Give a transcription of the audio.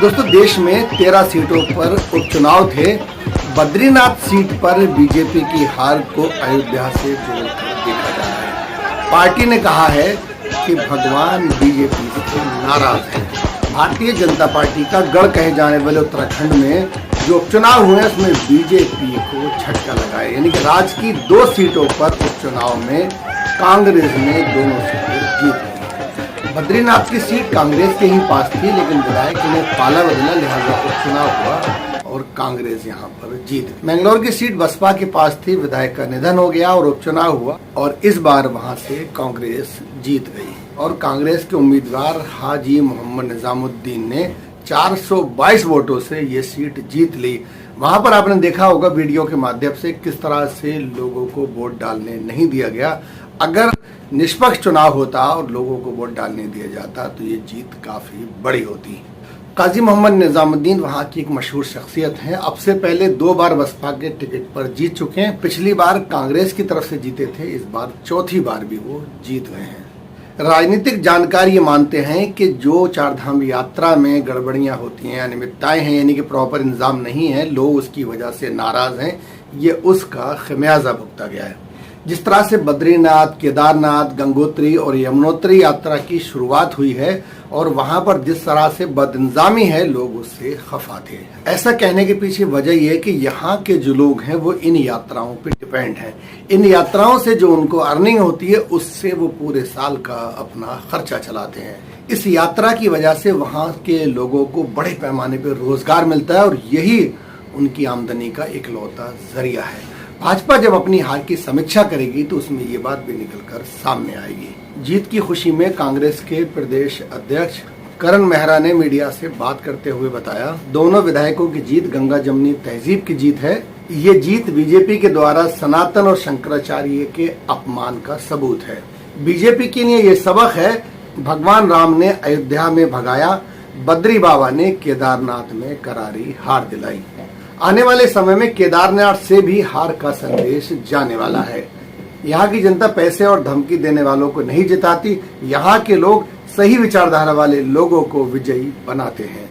दोस्तों, देश में 13 सीटों पर उपचुनाव थे। बद्रीनाथ सीट पर बीजेपी की हार को अयोध्या से जोड़कर देखा जा रहा है। पार्टी ने कहा है कि भगवान बीजेपी से नाराज है। भारतीय जनता पार्टी का गढ़ कहे जाने वाले उत्तराखंड में जो उपचुनाव हुए उसमें बीजेपी को झटका लगा है। यानी कि राज्य की 2 सीटों पर उपचुनाव में कांग्रेस ने दोनों सीटें जीत ली। बद्रीनाथ की सीट कांग्रेस के ही पास थी, लेकिन विधायक ने पाला बदला, लिहाजा उपचुनाव हुआ और कांग्रेस यहां पर जीत गई। मैंगलोर की सीट बसपा के पास थी, विधायक का निधन हो गया और उपचुनाव हुआ और इस बार वहां से कांग्रेस जीत गई और कांग्रेस के उम्मीदवार हाजी मोहम्मद निजामुद्दीन ने 422 वोटों से ये सीट जीत ली। वहां पर आपने देखा होगा वीडियो के माध्यम से किस तरह से लोगों को वोट डालने नहीं दिया गया। अगर निष्पक्ष चुनाव होता और लोगों को वोट डालने दिया जाता तो ये जीत काफी बड़ी होती। काजी मोहम्मद निजामुद्दीन वहां की एक मशहूर शख्सियत हैं। अब से पहले 2 बार बसपा के टिकट पर जीत चुके हैं। पिछली बार कांग्रेस की तरफ से जीते थे, इस बार चौथी बार भी वो जीत गए हैं। राजनीतिक जानकार ये मानते हैं कि जो चारधाम यात्रा में गड़बड़ियां होती हैं, अनियमितताएं हैं, यानी कि प्रॉपर इंतजाम नहीं है, लोग उसकी वजह से नाराज हैं, ये उसका खमियाजा भुगता गया है। जिस तरह से बद्रीनाथ, केदारनाथ, गंगोत्री और यमुनोत्री यात्रा की शुरुआत हुई है और वहां पर जिस तरह से बदइंतजामी है, लोग उससे खफा थे। ऐसा कहने के पीछे वजह यह है कि यहाँ के जो लोग हैं वो इन यात्राओं पे डिपेंड हैं। इन यात्राओं से जो उनको अर्निंग होती है उससे वो पूरे साल का अपना खर्चा चलाते हैं। इस यात्रा की वजह से वहाँ के लोगों को बड़े पैमाने पर रोजगार मिलता है और यही उनकी आमदनी का इकलौता जरिया है। भाजपा जब अपनी हार की समीक्षा करेगी तो उसमें ये बात भी निकलकर सामने आएगी। जीत की खुशी में कांग्रेस के प्रदेश अध्यक्ष करण मेहरा ने मीडिया से बात करते हुए बताया, दोनों विधायकों की जीत गंगा जमुनी तहजीब की जीत है। ये जीत बीजेपी के द्वारा सनातन और शंकराचार्य के अपमान का सबूत है। बीजेपी के लिए ये सबक है, भगवान राम ने अयोध्या में भगाया, बद्री बाबा ने केदारनाथ में करारी हार दिलाई। आने वाले समय में केदारनाथ से भी हार का संदेश जाने वाला है। यहाँ की जनता पैसे और धमकी देने वालों को नहीं जिताती, यहाँ के लोग सही विचारधारा वाले लोगों को विजयी बनाते हैं।